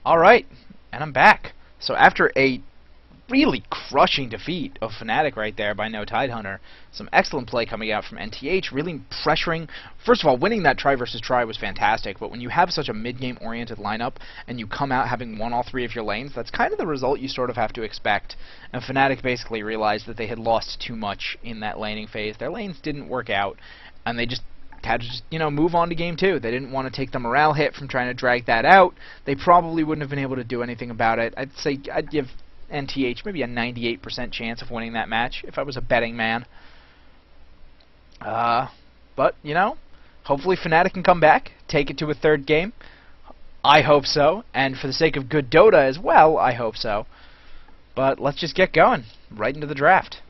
Alright, and I'm back. So after a really crushing defeat of Fnatic right there by No Tidehunter, some excellent play coming out from NTH, really pressuring. First of all, winning that try versus try was fantastic, but when you have such a mid-game oriented lineup and you come out having won all three of your lanes, that's kind of the result you sort of have to expect. And Fnatic basically realized that they had lost too much in that laning phase. Their lanes didn't work out, and they just had to move on to game 2. They didn't want to take the morale hit from trying to drag that out. They probably wouldn't have been able to do anything about it. I'd say I'd give NTH maybe a 98% chance of winning that match if I was a betting man. But, hopefully Fnatic can come back, take it to a third game. I hope so, and for the sake of good Dota as well, I hope so. But let's just get going, right into the draft.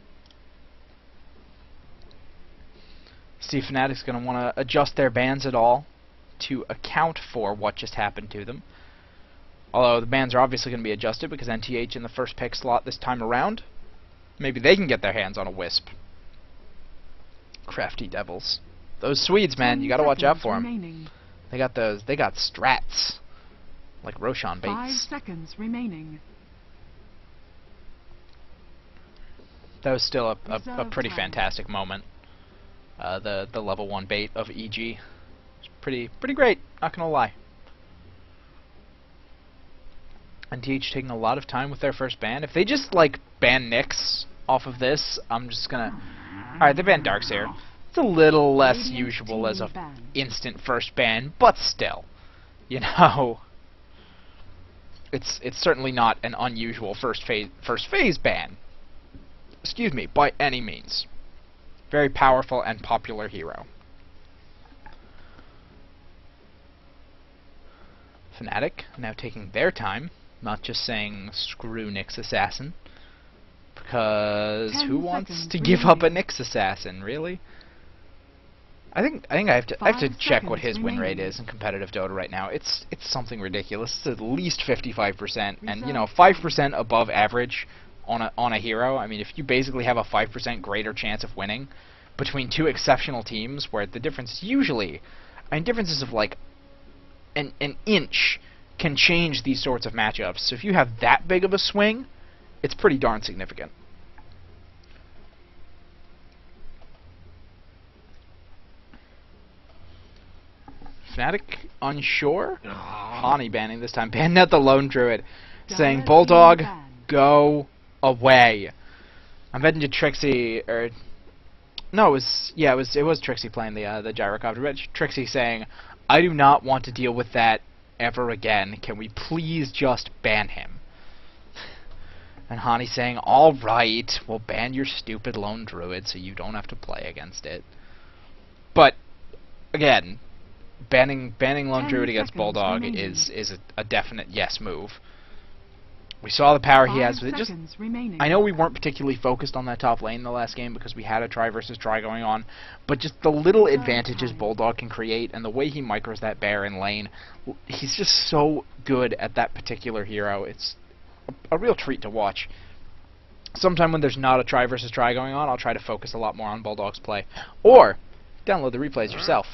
See if Fnatic's going to want to adjust their bans at all to account for what just happened to them. Although the bans are obviously going to be adjusted because NTH in the first pick slot this time around. Maybe they can get their hands on a Wisp. Crafty devils. Those Swedes, man, you got to watch out for them. They got strats. Like Roshan baits. 5 seconds remaining. That was still a pretty fantastic moment. The level 1 bait of EG. It's pretty great, not gonna lie. NTH taking a lot of time with their first ban. If they just ban Nyx off of this, I'm just gonna... Alright, they banned Darkseer. It's a little less usual as a instant first ban, but still. It's certainly not an unusual first phase ban. Excuse me, by any means. Very powerful and popular hero. Fnatic now taking their time, not just saying screw Nyx Assassin, because who wants to give up a Nyx Assassin, really? I think I have to check what his win rate is in competitive Dota right now. It's something ridiculous. It's at least 55%, and 5% above average on a hero. I mean, if you basically have a 5% greater chance of winning between two exceptional teams, where the difference usually, differences of an inch can change these sorts of matchups. So if you have that big of a swing, it's pretty darn significant. Fnatic unsure. Hani banning this time. Banning out the Lone Druid, saying Bulldog, go away. I'm betting to Trixie, or no, it was Trixie playing the gyrocopter. But Trixie saying, I do not want to deal with that ever again. Can we please just ban him? And Hani saying, all right, we'll ban your stupid Lone Druid so you don't have to play against it. But again, banning Lone Druid against Bulldog is a definite yes move. We saw the power he has with it. I know we weren't particularly focused on that top lane in the last game because we had a try versus try going on, but just the little advantages Bulldog can create and the way he micros that bear in lane, he's just so good at that particular hero. It's a real treat to watch. Sometime when there's not a try versus try going on, I'll try to focus a lot more on Bulldog's play. Or download the replays yourself,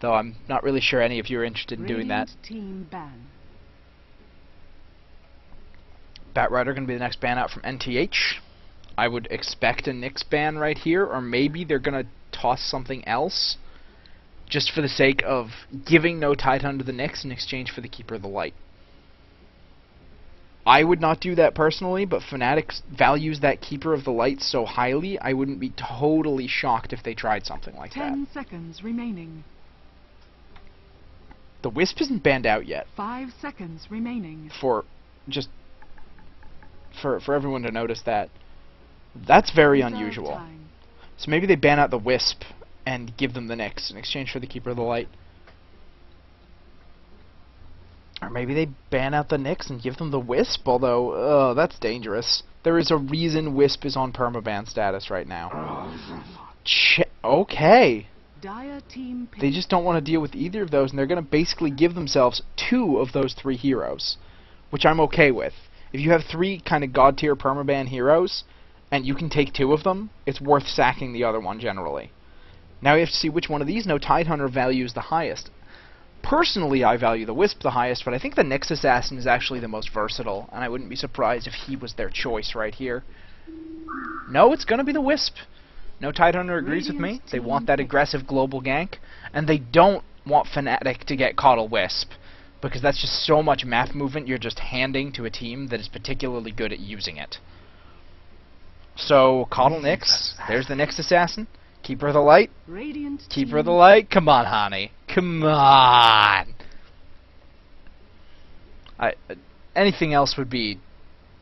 though I'm not really sure any of you are interested in doing that. Batrider going to be the next ban out from NTH. I would expect a Nyx ban right here, or maybe they're going to toss something else, just for the sake of giving No Tidehunter the Nyx in exchange for the Keeper of the Light. I would not do that personally, but Fnatic values that Keeper of the Light so highly, I wouldn't be totally shocked if they tried something like that. 10 seconds remaining. The Wisp isn't banned out yet. 5 seconds remaining. For everyone to notice that. That's very unusual. So maybe they ban out the Wisp and give them the Nyx in exchange for the Keeper of the Light. Or maybe they ban out the Nyx and give them the Wisp, although, that's dangerous. There is a reason Wisp is on permaban status right now. Okay. They just don't want to deal with either of those, and they're going to basically give themselves 2 of those 3 heroes, which I'm okay with. If you have 3 kind of god-tier permaban heroes, and you can take 2 of them, it's worth sacking the other one generally. Now we have to see which one of these No Tidehunter values the highest. Personally, I value the Wisp the highest, but I think the Nyx Assassin is actually the most versatile, and I wouldn't be surprised if he was their choice right here. No, it's going to be the Wisp. No Tidehunter agrees with me. They want that aggressive global gank, and they don't want Fnatic to get Caudal Wisp, because that's just so much map movement you're just handing to a team that is particularly good at using it. So, Caudal Nyx, there's the Nyx Assassin. Keeper of the Light. Keeper of the Light. Come on, honey. Come on. Anything else would be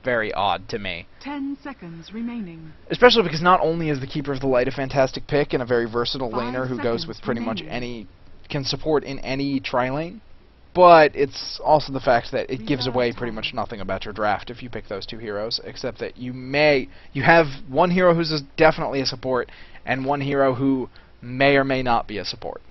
very odd to me. 10 seconds remaining. Especially because not only is the Keeper of the Light a fantastic pick and a very versatile 5 laner who goes with pretty much remaining. can support in any tri-lane, but it's also the fact that it gives away pretty much nothing about your draft if you pick those two heroes, except that you have one hero who's definitely a support, and one hero who may or may not be a support.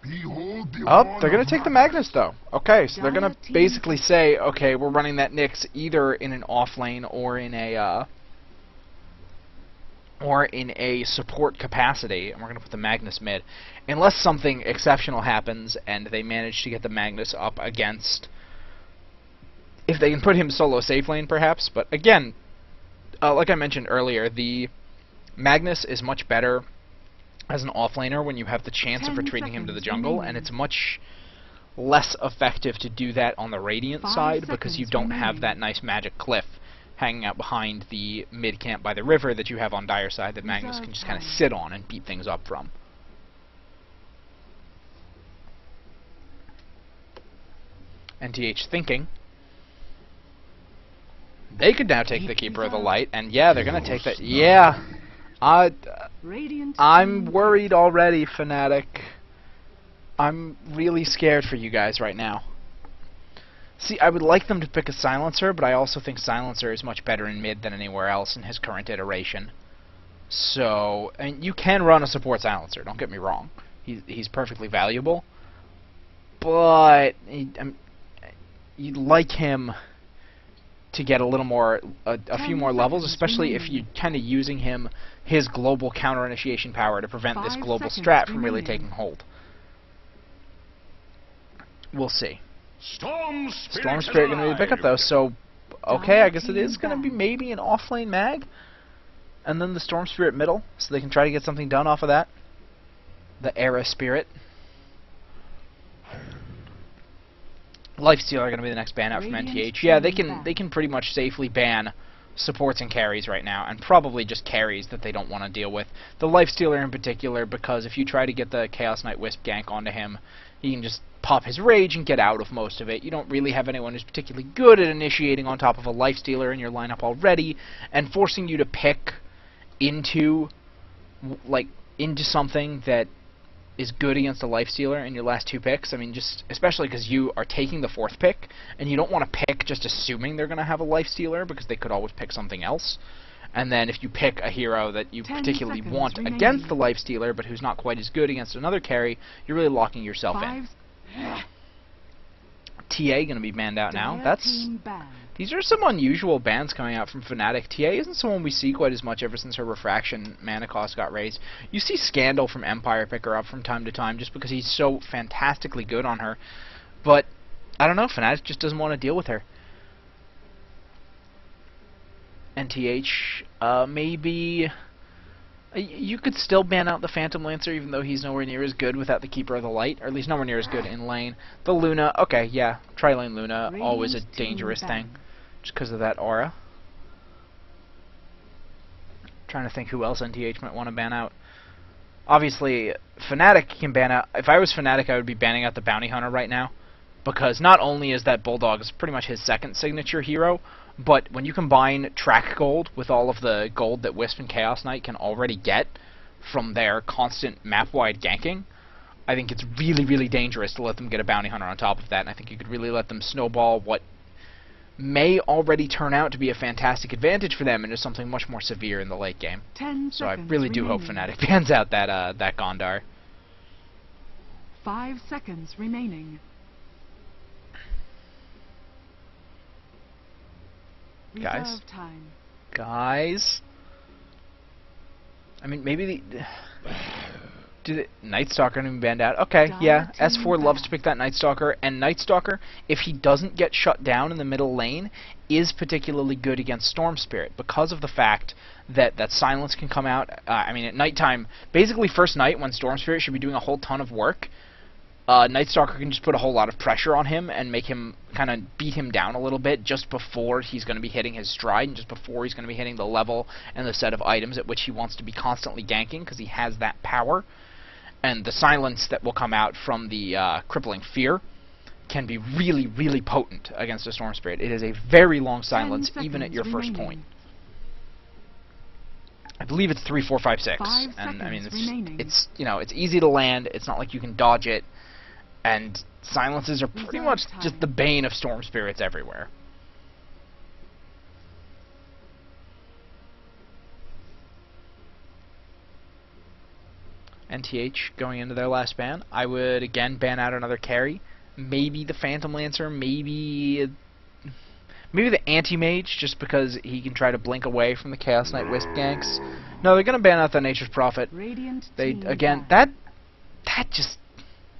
Oh, they're going to take the Magnus, though. Okay, so they're going to basically say, okay, we're running that Nyx either in an off lane or in a support capacity, and we're going to put the Magnus mid. Unless something exceptional happens and they manage to get the Magnus up against... If they can put him solo safe lane, perhaps. But again, like I mentioned earlier, the Magnus is much better as an offlaner when you have the chance of retreating him to the jungle, and it's much less effective to do that on the Radiant side because you don't have that nice magic cliff hanging out behind the mid camp by the river that you have on Dire side that Magnus can just kind of sit on and beat things up from. NTH thinking. They could now take the Keeper of the Light, and yeah, they're going to take that. Yeah. I'm worried already, Fnatic. I'm really scared for you guys right now. See, I would like them to pick a Silencer, but I also think Silencer is much better in mid than anywhere else in his current iteration. So, and you can run a support Silencer, don't get me wrong. He's perfectly valuable. But you'd like him to get a little more, a few more levels, especially if you're kind of using his global counter-initiation power to prevent this global strat from really taking hold. We'll see. Storm Spirit going to be a pickup, though, so, okay, I guess it is going to be maybe an off-lane mag, and then the Storm Spirit middle, so they can try to get something done off of that. The Era Spirit. Lifesteal are going to be the next ban out from NTH. Yeah, they can pretty much safely ban supports and carries right now, and probably just carries that they don't want to deal with. The Lifestealer in particular, because if you try to get the Chaos Knight Wisp gank onto him, he can just pop his rage and get out of most of it. You don't really have anyone who's particularly good at initiating on top of a Lifestealer in your lineup already, and forcing you to pick into something that is good against a Lifestealer in your last two picks. I mean, just especially because you are taking the fourth pick, and you don't want to pick just assuming they're going to have a Lifestealer, because they could always pick something else. And then if you pick a hero that you particularly want against the Lifestealer, but who's not quite as good against another carry, you're really locking yourself in. TA going to be banned out now. These are some unusual bans coming out from Fnatic. TA isn't someone we see quite as much ever since her Refraction mana cost got raised. You see Scandal from Empire pick her up from time to time just because he's so fantastically good on her. But, I don't know, Fnatic just doesn't want to deal with her. NTH, maybe... You could still ban out the Phantom Lancer, even though he's nowhere near as good without the Keeper of the Light, or at least nowhere near as good in lane. The Luna, okay, yeah, tri-lane Luna, always a dangerous thing, just because of that aura. Trying to think who else NTH might want to ban out. Obviously, Fnatic can ban out. If I was Fnatic, I would be banning out the Bounty Hunter right now, because not only is that Bulldog is pretty much his second signature hero, but when you combine track gold with all of the gold that Wisp and Chaos Knight can already get from their constant map-wide ganking, I think it's really, really dangerous to let them get a Bounty Hunter on top of that, and I think you could really let them snowball what may already turn out to be a fantastic advantage for them into something much more severe in the late game. So I really do hope Fnatic bans out that Gondar. 5 seconds remaining. Guys, I mean, maybe Night Stalker gonna be banned out? Okay, yeah. S4 loves to pick that Night Stalker, and Night Stalker, if he doesn't get shut down in the middle lane, is particularly good against Storm Spirit because of the fact that silence can come out. I mean, at nighttime, basically first night when Storm Spirit should be doing a whole ton of work, Night Stalker can just put a whole lot of pressure on him and make him kind of beat him down a little bit just before he's going to be hitting his stride and just before he's going to be hitting the level and the set of items at which he wants to be constantly ganking because he has that power. And the silence that will come out from the Crippling Fear can be really, really potent against a Storm Spirit. It is a very long silence even at your first point. I believe it's 3, 4, 5, 6, and I mean it's you know, it's easy to land. It's not like you can dodge it. And silences are pretty much just the bane of Storm Spirits everywhere. NTH going into their last ban. I would again ban out another carry. Maybe the Phantom Lancer, maybe the Anti-Mage, just because he can try to blink away from the Chaos Knight Wisp ganks. No, they're gonna ban out the Nature's Prophet. They again that just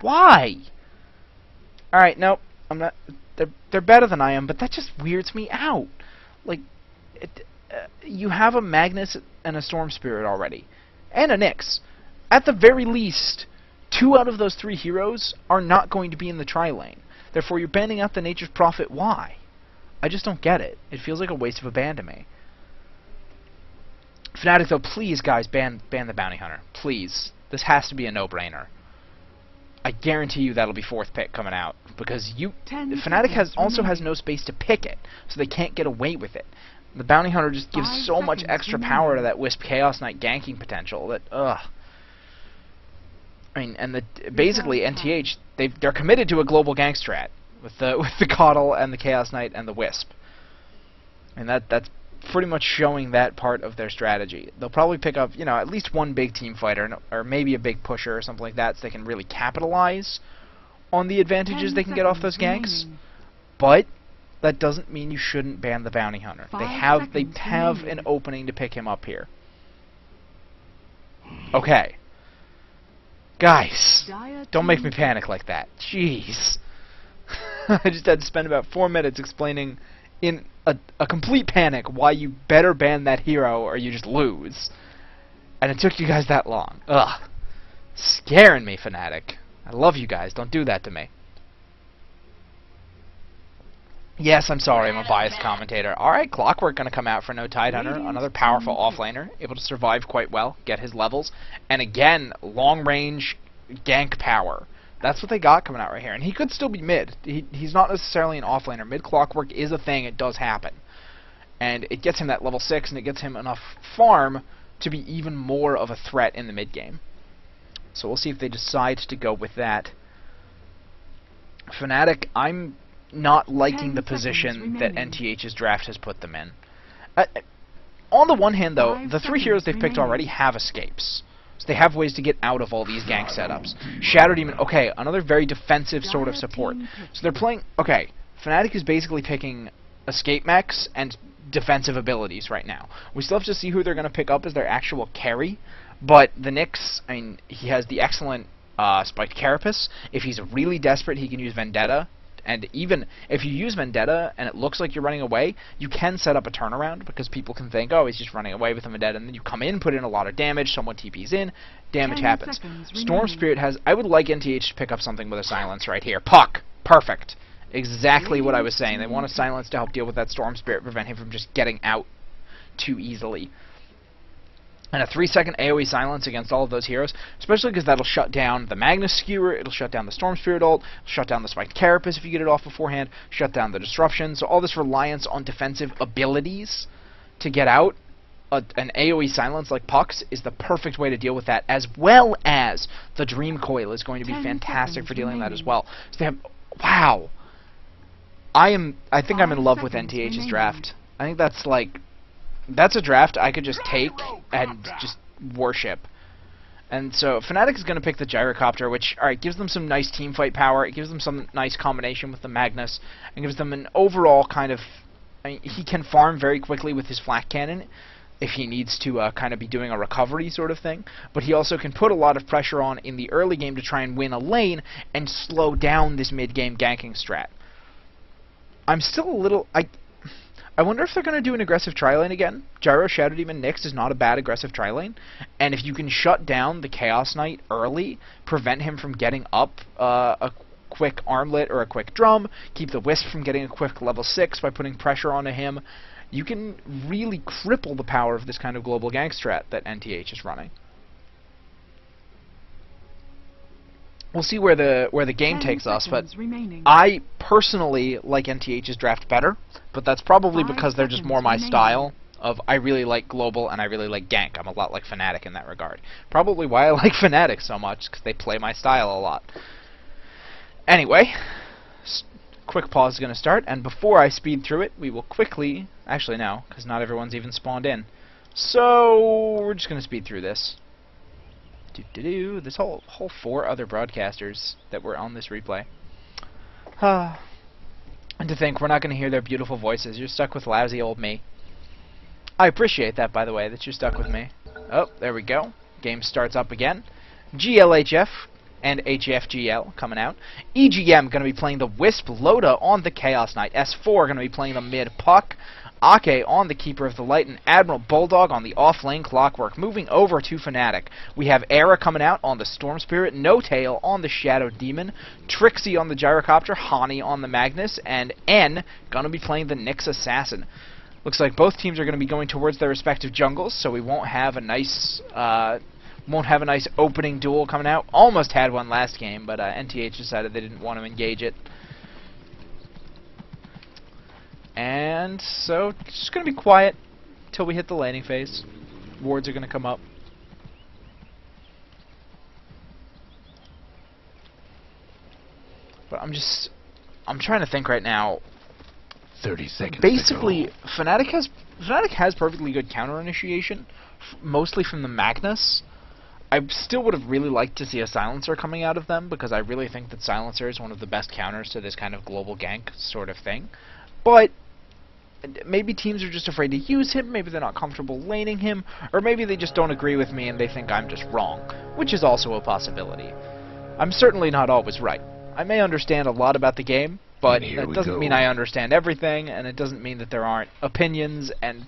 why? Alright, nope, I'm not. They're better than I am, but that just weirds me out. Like, you have a Magnus and a Storm Spirit already, and a Nyx. At the very least, 2 out of those 3 heroes are not going to be in the tri-lane. Therefore, you're banning out the Nature's Prophet. Why? I just don't get it. It feels like a waste of a ban to me. Fnatic, though, please, guys, ban the Bounty Hunter. Please. This has to be a no-brainer. I guarantee you that'll be 4th pick coming out, because Fnatic also has no space to pick it, so they can't get away with it. The Bounty Hunter just gives so much extra power to that Wisp Chaos Knight ganking potential that, ugh. I mean, and basically NTH, they're committed to a global gank strat with the Coddle and the Chaos Knight and the Wisp, and that's pretty much showing that part of their strategy. They'll probably pick up, you know, at least one big team fighter, or maybe a big pusher or something like that, so they can really capitalize on the advantages they can get off those ganks. But that doesn't mean you shouldn't ban the Bounty Hunter. They have an opening to pick him up here. Okay. Guys, don't make me panic like that. Jeez. I just had to spend about 4 minutes explaining in a complete panic why you better ban that hero or you just lose. And it took you guys that long. Ugh. Scaring me, Fnatic. I love you guys. Don't do that to me. Yes, I'm sorry, I'm a biased commentator. Alright, Clockwork gonna come out for No Tidehunter, another powerful offlaner, able to survive quite well, get his levels, and again, long-range gank power. That's what they got coming out right here. And he could still be mid. He's not necessarily an offlaner. Mid Clockwork is a thing, it does happen. And it gets him that level 6, and it gets him enough farm to be even more of a threat in the mid game. So we'll see if they decide to go with that. Fnatic, I'm not liking the position that NTH's draft has put them in. On the one hand, though, the 3 heroes they've picked already have escapes. So they have ways to get out of all these gank setups. Shadow Demon, okay, another very defensive sort of support. So they're playing, okay, Fnatic is basically picking escape mechs and defensive abilities right now. We still have to see who they're going to pick up as their actual carry, but the Nyx, I mean, he has the excellent Spiked Carapace. If he's really desperate, he can use Vendetta. And even if you use Vendetta and it looks like you're running away, you can set up a turnaround because people can think, oh, he's just running away with a Vendetta, and then you come in, put in a lot of damage, someone TP's in, damage happens. Storm Spirit has, I would like NTH to pick up something with a silence right here. Puck! Perfect. Exactly what I was saying. They want a silence to help deal with that Storm Spirit, prevent him from just getting out too easily. And a 3-second AoE silence against all of those heroes, especially because that'll shut down the Magnus Skewer, it'll shut down the Storm Spirit ult, shut down the Spiked Carapace if you get it off beforehand, shut down the Disruption. So all this reliance on defensive abilities to get out an AoE silence like Puck's is the perfect way to deal with that, as well as the Dream Coil is going to be fantastic for dealing with that as well. So they have, wow. I think I'm in love with NTH's draft. I think that's like, that's a draft I could just take and just worship. And so Fnatic is going to pick the Gyrocopter, which, alright, gives them some nice teamfight power. It gives them some nice combination with the Magnus, and gives them an overall kind of, I mean, he can farm very quickly with his Flak Cannon. if he needs to kind of be doing a recovery sort of thing, but he also can put a lot of pressure on in the early game to try and win a lane and slow down this mid-game ganking strat. I'm still a little... I wonder if they're going to do an aggressive tri-lane again. Gyro, Shadow Demon, Nyx is not a bad aggressive tri-lane, and if you can shut down the Chaos Knight early, prevent him from getting up a quick armlet or a quick drum, keep the Wisp from getting a quick level 6 by putting pressure onto him, you can really cripple the power of this kind of global gank strat that NTH is running. We'll see where the game takes us, but I personally like NTH's draft better, but that's probably because they're just more my style of I really like global and I really like gank. I'm a lot like Fnatic in that regard. Probably why I like Fnatic so much, because they play my style a lot. Anyway, quick pause is going to start, and before I speed through it, we will quickly... Actually, no, because not everyone's even spawned in. So, we're just going to speed through this. This whole 4 other broadcasters that were on this replay. And to think we're not going to hear their beautiful voices. You're stuck with lousy old me. I appreciate that, by the way, that you're stuck with me. Oh, there we go. Game starts up again. GLHF and HFGL coming out. EGM going to be playing the Wisp Loda on the Chaos Knight. S4 going to be playing the mid Puck. Ake on the Keeper of the Light, and Admiral Bulldog on the off-lane Clockwork. Moving over to Fnatic, we have Era coming out on the Storm Spirit, No Tail on the Shadow Demon, Trixie on the Gyrocopter, Hani on the Magnus, and N going to be playing the Nyx Assassin. Looks like both teams are going to be going towards their respective jungles, so we won't have a nice opening duel coming out. Almost had one last game, but NTH decided they didn't want to engage it. And so, it's just going to be quiet until we hit the laning phase. Wards are going to come up. But I'm trying to think right now. 30 seconds. Basically, Fnatic has perfectly good counter initiation, mostly from the Magnus. I still would have really liked to see a Silencer coming out of them, because I really think that Silencer is one of the best counters to this kind of global gank sort of thing. But maybe teams are just afraid to use him, maybe they're not comfortable laning him, or maybe they just don't agree with me and they think I'm just wrong, which is also a possibility. I'm certainly not always right. I may understand a lot about the game, but that doesn't mean I understand everything, and it doesn't mean that there aren't opinions and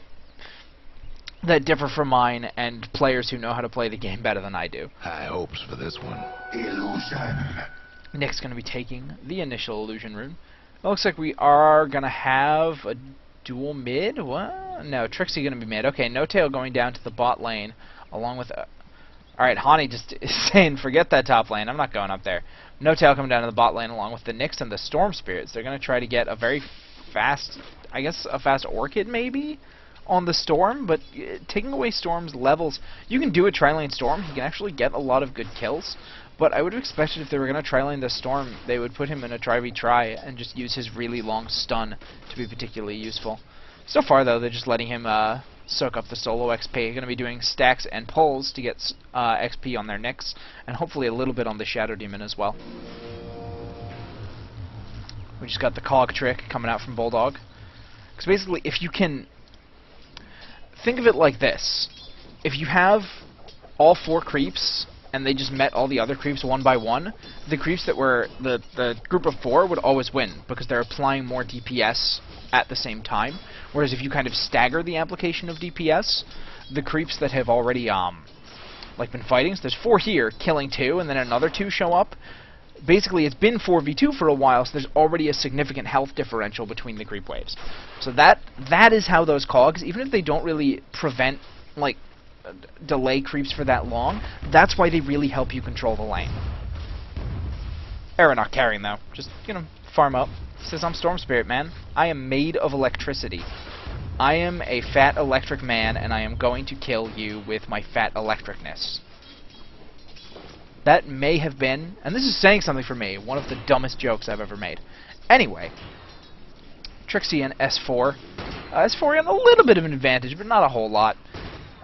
that differ from mine and players who know how to play the game better than I do. High hopes for this one. Illusion. Nick's going to be taking the initial illusion rune. It looks like we are going to have a dual mid? What? No, Trixie going to be mid. Okay, No Tail going down to the bot lane along with... Alright, Hani just is saying, forget that top lane. I'm not going up there. No Tail coming down to the bot lane along with the Nyx and the Storm Spirits. They're going to try to get a very fast, I guess a fast Orchid maybe on the Storm, but taking away Storm's levels, you can do a tri-lane Storm. He can actually get a lot of good kills. But I would have expected if they were going to tri-lane the Storm, they would put him in a try-v-try and just use his really long stun to be particularly useful. So far, though, they're just letting him soak up the solo XP. They're going to be doing stacks and pulls to get XP on their Nyx, and hopefully a little bit on the Shadow Demon as well. We just got the Cog trick coming out from Bulldog. Because basically, if you can... Think of it like this. If you have all 4 creeps... and they just met all the other creeps one by one, the creeps that were the group of 4 would always win because they're applying more DPS at the same time. Whereas if you kind of stagger the application of DPS, the creeps that have already been fighting, so there's 4 here, killing 2, and then another 2 show up. Basically, it's been 4v2 for a while, so there's already a significant health differential between the creep waves. So that is how those cogs, even if they don't really prevent delay creeps for that long, that's why they really help you control the lane. Era not carrying though, just farm up. Says I'm Storm Spirit, man. I am made of electricity. I am a fat electric man, and I am going to kill you with my fat electricness. That may have been, and this is saying something for me, one of the dumbest jokes I've ever made. Anyway, Trixie and S4. S4 had a little bit of an advantage, but not a whole lot.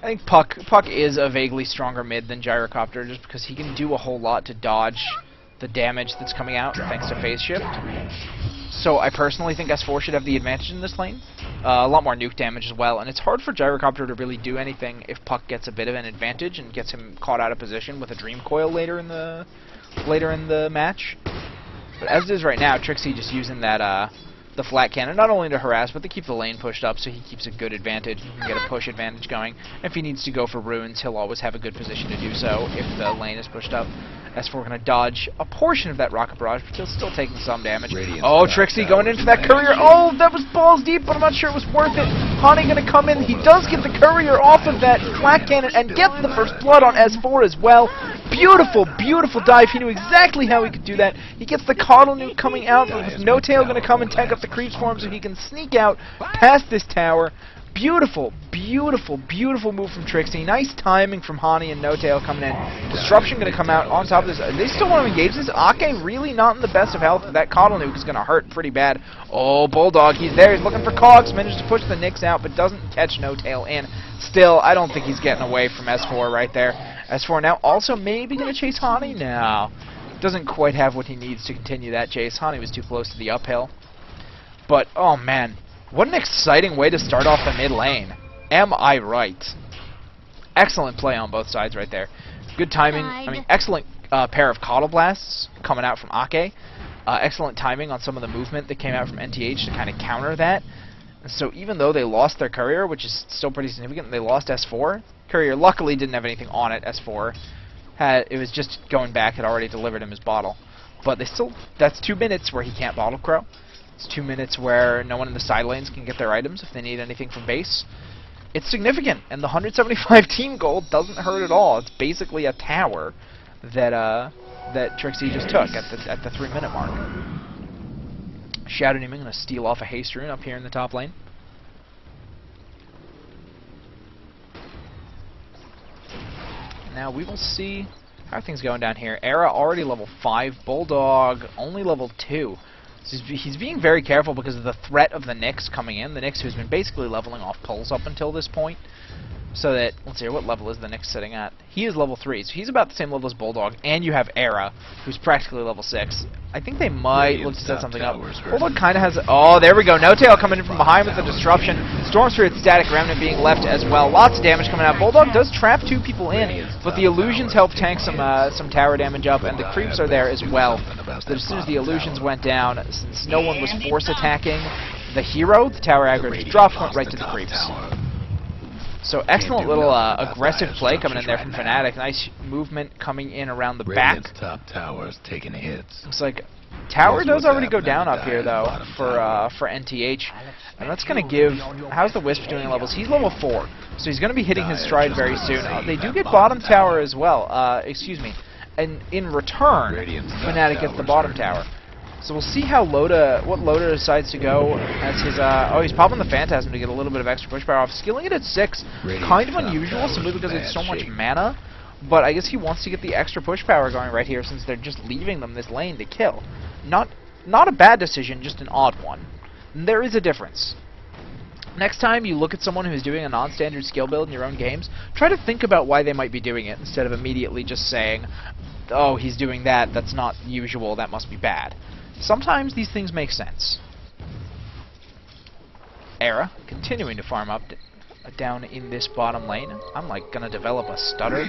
I think Puck is a vaguely stronger mid than Gyrocopter, just because he can do a whole lot to dodge the damage that's coming out thanks to phase shift. So I personally think S4 should have the advantage in this lane. A lot more nuke damage as well, and it's hard for Gyrocopter to really do anything if Puck gets a bit of an advantage and gets him caught out of position with a Dream Coil later in the match. But as it is right now, Trixie just using that the flat cannon not only to harass, but to keep the lane pushed up, so he keeps a good advantage. He can get a push advantage going. If he needs to go for runes, he'll always have a good position to do so if the lane is pushed up. S4 going to dodge a portion of that rocket barrage, but he's still taking some damage. Oh, Trixie going in for that courier. Oh, that was balls deep, but I'm not sure it was worth it. Hani going to come in. He does get the courier off of that flat cannon and gets the first blood on S4 as well. Beautiful, beautiful dive. He knew exactly how he could do that. He gets the Coddle Nuke coming out, but with No Tail going to come and tank up the creeps for him so he can sneak out past this tower. Beautiful, beautiful, beautiful move from Trixie. Nice timing from Hani and No Tail coming in. Disruption going to come out on top of this. They still want to engage this. Ake really not in the best of health. That Coddle Nuke is going to hurt pretty bad. Oh, Bulldog, he's there. He's looking for Cogs. Manages to push the Nyx out, but doesn't catch No Tail in. Still, I don't think he's getting away from S4 right there. S4 now also maybe going to chase Hani? No. Doesn't quite have what he needs to continue that chase. Hani was too close to the uphill. But, oh man. What an exciting way to start off the mid lane. Am I right? Excellent play on both sides right there. Good timing. I mean, excellent pair of Coddle Blasts coming out from Ake. Excellent timing on some of the movement that came out from NTH to kind of counter that. And so even though they lost their courier, which is still pretty significant, they lost S4. Courier luckily didn't have anything on it. S4 it was just going back, had already delivered him his bottle. But they still, that's 2 minutes where he can't bottle crow. It's 2 minutes where no one in the side lanes can get their items if they need anything from base. It's significant, and the 175 team gold doesn't hurt at all. It's basically a tower that that Trixie just took at the 3-minute mark. Shadow Demon going to steal off a haste rune up here in the top lane. Now we will see how are things going down here. Era already level 5, Bulldog only level 2. So he's being very careful because of the threat of the Nyx coming in. The Nyx who's been basically leveling off pulls up until this point. So that, let's see, what level is the Nyx sitting at? He is level 3, so he's about the same level as Bulldog. And you have Era, who's practically level 6. I think they might look to set something up. Bulldog kind of has... Oh, there we go. No Tail coming in from behind with the disruption. Storm Spirit Static Remnant being left as well. Lots of damage coming out. Bulldog does trap 2 people in, but the illusions help tank some tower damage up, and the creeps are there as well. So as soon as the illusions went down, since no one was force attacking the hero, the tower aggro just dropped, went right to the creeps. So excellent little aggressive play coming in there from Fnatic. Nice movement coming in around the back. Top towers taking hits. Looks like tower does already go down up here though for NTH, and that's going to give. How's the Wisp doing in levels? He's level 4, so he's going to be hitting his stride very soon. They do get bottom tower as well. Excuse me, and in return, Fnatic gets the bottom tower. So we'll see how what Loda decides to go as his, oh, he's popping the Phantasm to get a little bit of extra push power off. Skilling it at 6, kind of unusual simply because it's so much mana, but I guess he wants to get the extra push power going right here since they're just leaving them this lane to kill. Not a bad decision, just an odd one. And there is a difference. Next time you look at someone who's doing a non-standard skill build in your own games, try to think about why they might be doing it instead of immediately just saying, oh, he's doing that, that's not usual, that must be bad. Sometimes these things make sense. Era continuing to farm up down in this bottom lane. I'm like gonna develop a stutter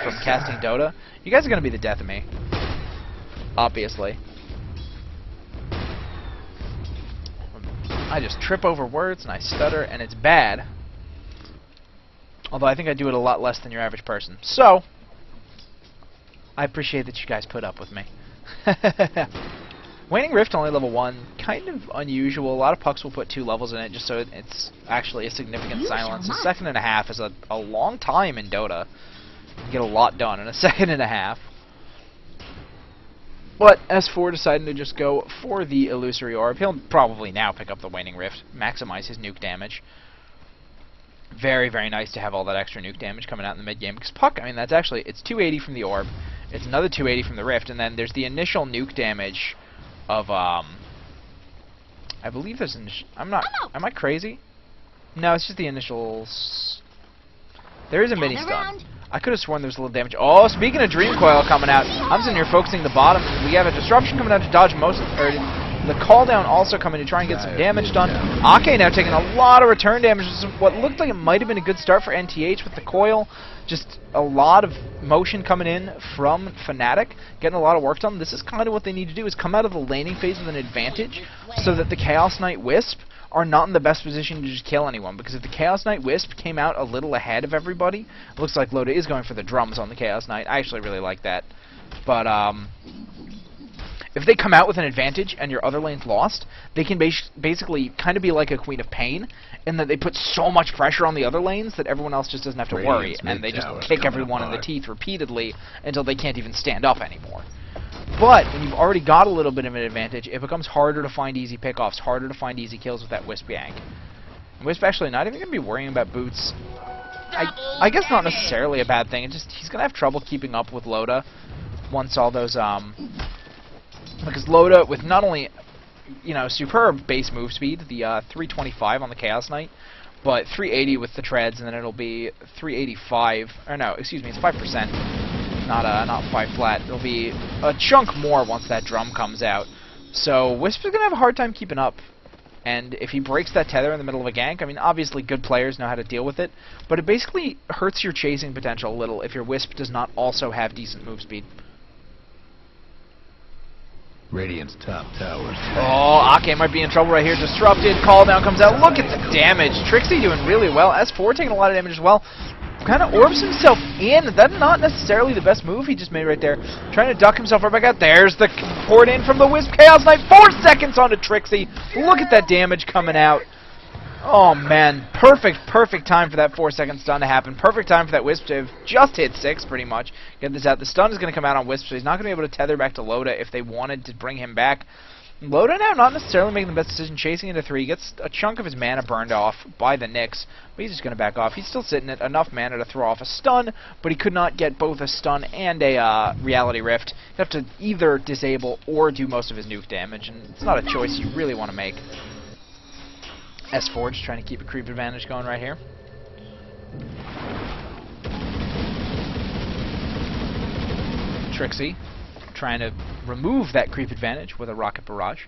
from casting Dota. You guys are gonna be the death of me. Obviously. I just trip over words and I stutter and it's bad. Although I think I do it a lot less than your average person. So I appreciate that you guys put up with me. Waning Rift only level 1, kind of unusual. A lot of pucks will put 2 levels in it just so it's actually a significant silence. A second and a half is a long time in Dota. You can get a lot done in a second and a half. But S4 deciding to just go for the Illusory Orb. He'll probably now pick up the Waning Rift, maximize his nuke damage. Very, very nice to have all that extra nuke damage coming out in the mid-game. Because Puck, I mean, that's actually, it's 280 from the Orb. It's another 280 from the Rift. And then there's the initial nuke damage of, I believe there's an... am I crazy? No, it's just the initials. There is a mini stun. I could have sworn there was a little damage. Oh, speaking of Dream Coil coming out, I'm sitting here focusing the bottom. We have a disruption coming out to dodge most of, or The call down also coming to try and get some damage done. Ake now taking a lot of return damage. What looked like it might have been a good start for NTH with the coil. Just a lot of motion coming in from Fnatic, getting a lot of work done. This is kind of what they need to do, is come out of the laning phase with an advantage so that the Chaos Knight Wisp are not in the best position to just kill anyone. Because if the Chaos Knight Wisp came out a little ahead of everybody, it looks like Loda is going for the drums on the Chaos Knight. I actually really like that. But, if they come out with an advantage and your other lane's lost, they can basically kind of be like a Queen of Pain, in that they put so much pressure on the other lanes that everyone else just doesn't have to worry, and they just kick everyone in the teeth repeatedly until they can't even stand up anymore. But when you've already got a little bit of an advantage, it becomes harder to find easy pickoffs, harder to find easy kills with that Wisp gank. And Wisp actually not even going to be worrying about boots. I guess not necessarily a bad thing. It just, he's going to have trouble keeping up with Loda once all those because Loda, with not only, you know, superb base move speed, the 325 on the Chaos Knight, but 380 with the treads, and then it'll be 385, or no, excuse me, it's 5%, not 5 flat. It'll be a chunk more once that drum comes out. So Wisp is going to have a hard time keeping up, and if he breaks that tether in the middle of a gank, I mean, obviously good players know how to deal with it, but it basically hurts your chasing potential a little if your Wisp does not also have decent move speed. Radiant's top tower. Oh, Ake might be in trouble right here. Disrupted. Call down comes out. Look at the damage. Trixie doing really well. S4 taking a lot of damage as well. Kind of orbs himself in. That's not necessarily the best move he just made right there. Trying to duck himself right back out. There's the port in from the Wisp Chaos Knight. 4 seconds onto Trixie. Look at that damage coming out. Oh, man. Perfect time for that 4-second stun to happen. Perfect time for that Wisp to have just hit 6, pretty much. Get this out. The stun is going to come out on Wisp, so he's not going to be able to tether back to Loda if they wanted to bring him back. Loda now not necessarily making the best decision, chasing into 3. Gets a chunk of his mana burned off by the Nyx, but he's just going to back off. He's still sitting at enough mana to throw off a stun, but he could not get both a stun and a Reality Rift. You have to either disable or do most of his nuke damage, and it's not a choice you really want to make. S4 just trying to keep a creep advantage going right here. Trixie trying to remove that creep advantage with a rocket barrage.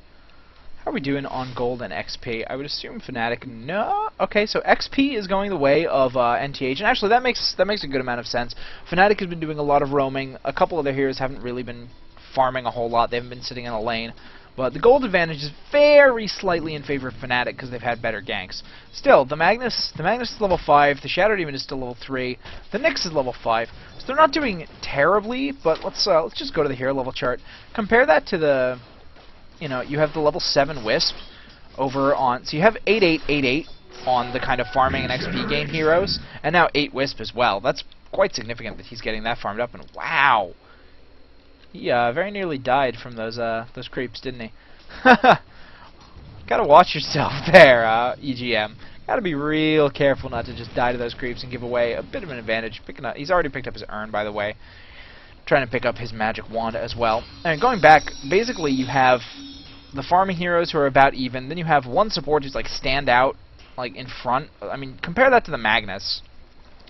How are we doing on gold and XP? I would assume Fnatic. No. Okay, so XP is going the way of NTH, and actually that makes a good amount of sense. Fnatic has been doing a lot of roaming. A couple of their heroes haven't really been farming a whole lot. They haven't been sitting in a lane. But the gold advantage is very slightly in favor of Fnatic because they've had better ganks. Still, the Magnus is level 5, the Shadow Demon is still level 3, the Nyx is level 5. So they're not doing terribly, but let's just go to the hero level chart. Compare that to the, you know, you have the level 7 Wisp over on, so you have 8-8-8-8 on the kind of farming and XP gain heroes, and now 8 Wisp as well. That's quite significant that he's getting that farmed up, and wow! He very nearly died from those creeps, didn't he? Gotta watch yourself there, EGM. Gotta be real careful not to just die to those creeps and give away a bit of an advantage. He's already picked up his urn, by the way. Trying to pick up his magic wand as well. And going back, basically you have the farming heroes who are about even. Then you have one support who's like stand out, like in front. I mean, compare that to the Magnus.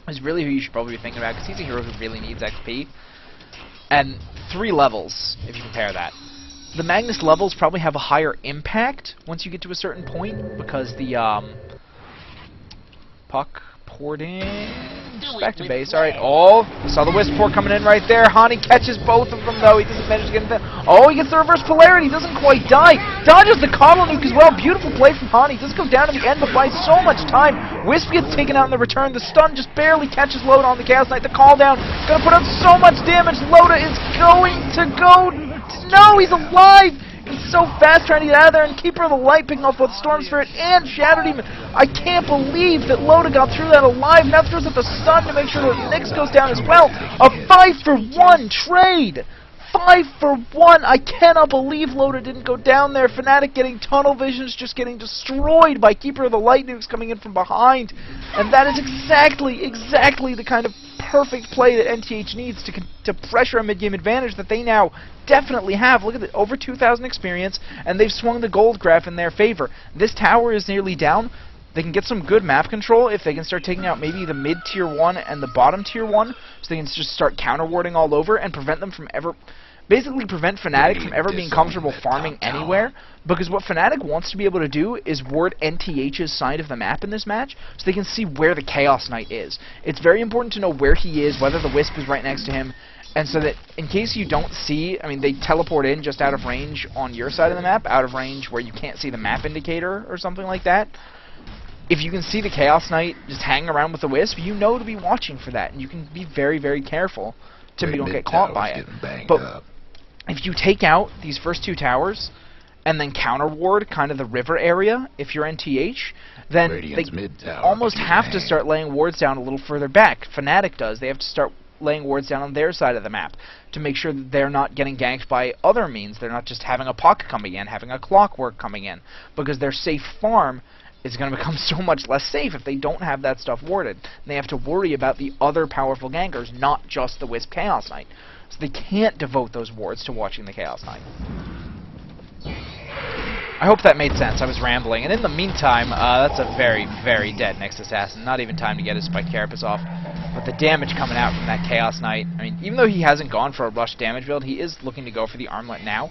Is really who you should probably be thinking about, because he's a hero who really needs XP. And 3 levels, if you compare that. The Magnus levels probably have a higher impact once you get to a certain point, because the puck poured in. Back to base. Alright. Oh, we saw the Wisp port coming in right there. Hani catches both of them, though. He doesn't manage to get them. Oh, he gets the reverse polarity. Doesn't quite die. Dodges the combo nuke as well. Beautiful play from Hani. Does go down in the end, but buys so much time. Wisp gets taken out in the return. The stun just barely catches Loda on the Chaos Knight. The call down. Gonna put out so much damage. Loda is going to go. No, he's alive. He's so fast trying to get out of there, and Keeper of the Light picking off both Storm Spirit and Shadow Demon. I can't believe that Loda got through that alive. Now throws out the stun to make sure that Nyx goes down as well. A 5-for-1 trade. 5-for-1. I cannot believe Loda didn't go down there. Fnatic getting tunnel visions, just getting destroyed by Keeper of the Light nukes coming in from behind. And that is exactly the kind of perfect play that NTH needs to pressure a mid-game advantage that they now definitely have. Look at it, over 2,000 experience, and they've swung the gold graph in their favor. This tower is nearly down. They can get some good map control if they can start taking out maybe the mid-tier 1 and the bottom tier 1, so they can just start counter-warding all over and prevent them from ever... basically prevent Fnatic from ever being comfortable farming anywhere, because what Fnatic wants to be able to do is ward NTH's side of the map in this match, so they can see where the Chaos Knight is. It's very important to know where he is, whether the Wisp is right next to him, and so that in case you don't see, I mean, they teleport in just out of range on your side of the map, out of range where you can't see the map indicator or something like that. If you can see the Chaos Knight just hanging around with the Wisp, you know to be watching for that, and you can be very, very careful to you don't get caught by it. But if you take out these first two towers and then counter ward kind of the river area, if you're NTH, then they almost have to start laying wards down a little further back. Fnatic does. They have to start laying wards down on their side of the map to make sure that they're not getting ganked by other means. They're not just having a puck coming in, having a clockwork coming in, because their safe farm is going to become so much less safe if they don't have that stuff warded. And they have to worry about the other powerful gankers, not just the Wisp Chaos Knight. So they can't devote those wards to watching the Chaos Knight. I hope that made sense. I was rambling. And in the meantime, that's a very, very dead Nyx Assassin. Not even time to get his Spike Carapace off. But the damage coming out from that Chaos Knight, I mean, even though he hasn't gone for a rush damage build, he is looking to go for the armlet now.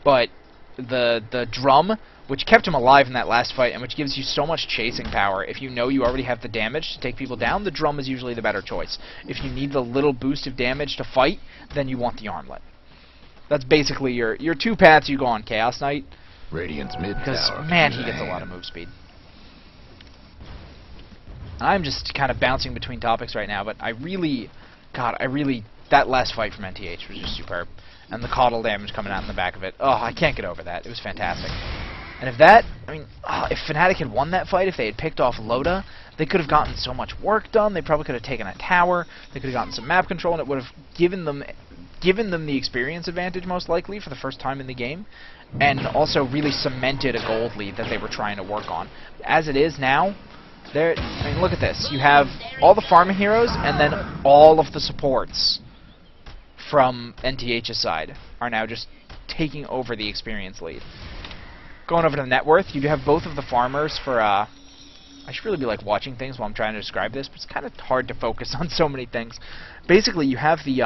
But the drum, which kept him alive in that last fight, and which gives you so much chasing power, if you know you already have the damage to take people down, the drum is usually the better choice. If you need the little boost of damage to fight, then you want the armlet. That's basically your two paths you go on Chaos Knight. Radiant's mid because, tower man, he gets a lot of move speed. I'm just kind of bouncing between topics right now, but that last fight from NTH was just superb. And the caudal damage coming out in the back of it, oh, I can't get over that. It was fantastic. And if Fnatic had won that fight, if they had picked off Loda, they could have gotten so much work done. They probably could have taken a tower. They could have gotten some map control, and it would have given them the experience advantage, most likely, for the first time in the game, and also really cemented a gold lead that they were trying to work on. As it is now, look at this. You have all the farming heroes, and then all of the supports from NTH's side are now just taking over the experience lead. Going over to the net worth, you do have both of the farmers for, I should really be watching things while I'm trying to describe this, but it's kind of hard to focus on so many things. Basically, you have the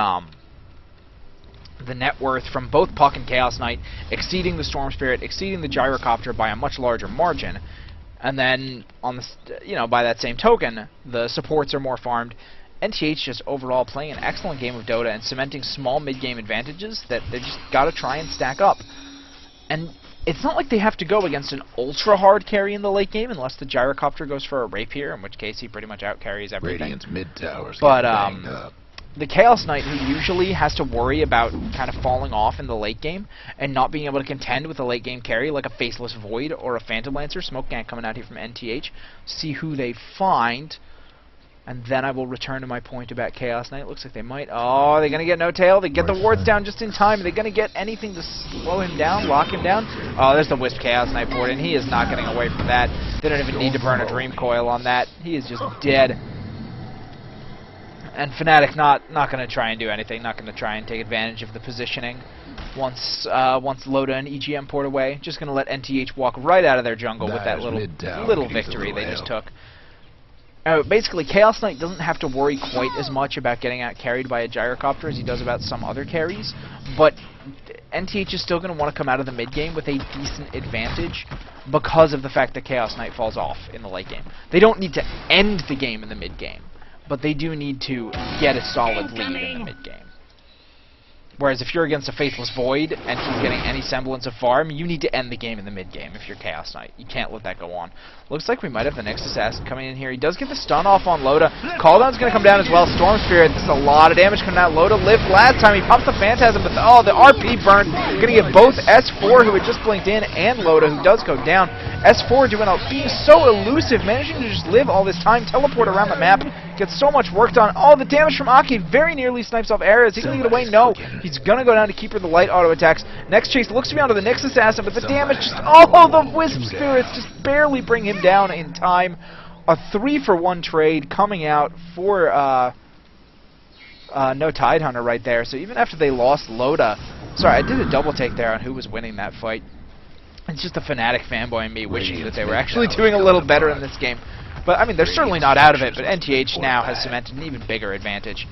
net worth from both Puck and Chaos Knight exceeding the Storm Spirit, exceeding the Gyrocopter by a much larger margin, and then on the by that same token, the supports are more farmed. NTH just overall playing an excellent game of Dota and cementing small mid-game advantages that they just got to try and stack up. And it's not like they have to go against an ultra-hard carry in the late game unless the Gyrocopter goes for a Rapier, in which case he pretty much out-carries everything. Radiant's mid towers but the Chaos Knight, who usually has to worry about kind of falling off in the late game and not being able to contend with a late game carry like a Faceless Void or a Phantom Lancer, Smoke Gank coming out here from NTH, see who they find. And then I will return to my point about Chaos Knight. Looks like they might. Oh, they're going to get no tail. They get the wards down just in time. Are they going to get anything to slow him down, lock him down? Oh, there's the Wisp Chaos Knight board, and he is not getting away from that. They don't even need to burn a Dream Coil on that. He is just dead. And Fnatic not going to try and do anything. Not going to try and take advantage of the positioning once Loda and EGM port away. Just going to let NTH walk right out of their jungle with that little victory they just took. Basically, Chaos Knight doesn't have to worry quite as much about getting out carried by a Gyrocopter as he does about some other carries, but NTH is still going to want to come out of the mid-game with a decent advantage because of the fact that Chaos Knight falls off in the late game. They don't need to end the game in the mid-game, but they do need to get a solid lead in the mid-game. Whereas if you're against a Faithless Void and he's getting any semblance of farm, you need to end the game in the mid-game if you're Chaos Knight. You can't let that go on. Looks like we might have the next Assassin coming in here. He does get the stun off on Loda. Calldown's going to come down as well. Storm Spirit, this is a lot of damage coming out. Loda lived last time. He pops the Phantasm, but the RP burn. Going to get both S4, who had just blinked in, and Loda, who does go down. S4 being so elusive, managing to just live all this time, teleport around the map, gets so much work done. Oh, the damage from Aki very nearly snipes off Era. Is he going to get away? No. He's going to go down to Keeper the Light auto attacks. Next chase looks to be onto the Nyx Assassin, but the damage just... Oh, the Wisp Spirits just barely bring him down in time. A 3-for-1 trade coming out for No Tidehunter right there. So even after they lost Loda... Sorry, I did a double take there on who was winning that fight. It's just a Fnatic fanboy in me wishing that they were actually doing a little better in this game. But, I mean, they're certainly not out of it, but NTH now has cemented an even bigger advantage.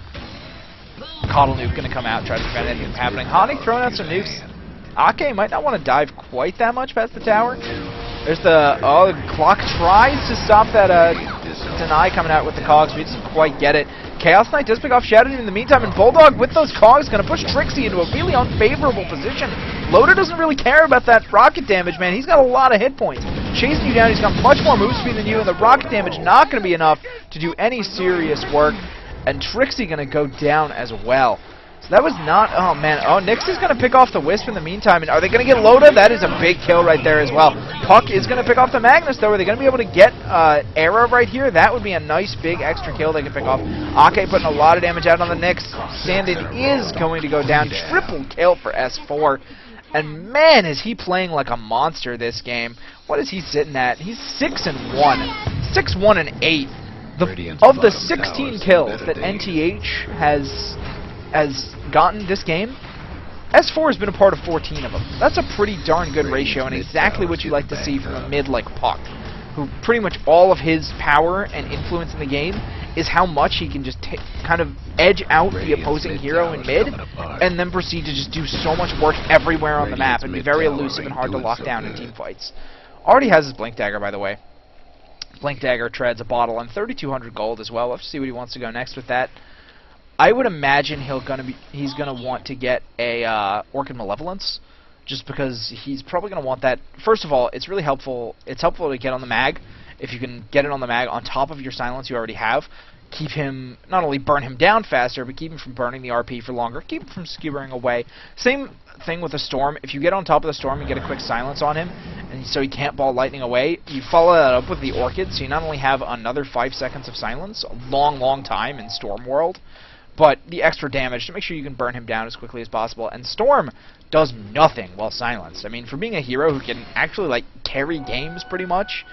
Coddle Nuke going to come out, try to prevent anything from happening. Hani throwing out some nukes. Ake might not want to dive quite that much past the tower. There's the clock tries to stop that deny coming out with the cogs, but he doesn't quite get it. Chaos Knight does pick off Shadow in the meantime, and Bulldog with those cogs going to push Trixie into a really unfavorable position. Loader doesn't really care about that rocket damage, man. He's got a lot of hit points. Chasing you down, he's got much more move speed than you, and the rocket damage not going to be enough to do any serious work. And Trixie going to go down as well. So that was not... Oh, man. Oh, Nyx is going to pick off the Wisp in the meantime. And are they going to get Loda? That is a big kill right there as well. Puck is going to pick off the Magnus, though. Are they going to be able to get Era right here? That would be a nice big extra kill they can pick off. Ake putting a lot of damage out on the Nyx. Stand-in is going to go down. Triple kill for S4. And, man, is he playing like a monster this game. What is he sitting at? He's 6-1. 6-1-8. Of the 16 kills that NTH has gotten this game, S4 has been a part of 14 of them. That's a pretty darn good ratio, and exactly what you like to see from a mid like Puck, who pretty much all of his power and influence in the game is how much he can just kind of edge out the opposing hero in mid, and then proceed to just do so much work everywhere on the map and be very elusive and hard to lock down in team fights. Already has his Blink Dagger, by the way. Blink Dagger treads a bottle and 3,200 gold as well. Let's see what he wants to go next with that. I would imagine he's gonna want to get a Orchid Malevolence, just because he's probably gonna want that. First of all, it's really helpful. It's helpful to get on the mag. If you can get it on the mag on top of your silence you already have, keep him, not only burn him down faster, but keep him from burning the RP for longer, keep him from skewering away. Same thing with the Storm. If you get on top of the Storm and get a quick silence on him, and so he can't ball lightning away, you follow that up with the Orchid, so you not only have another 5 seconds of silence, a long time in Storm world, but the extra damage to make sure you can burn him down as quickly as possible. And Storm does nothing while silenced. I mean, for being a hero who can actually, like, carry games pretty much,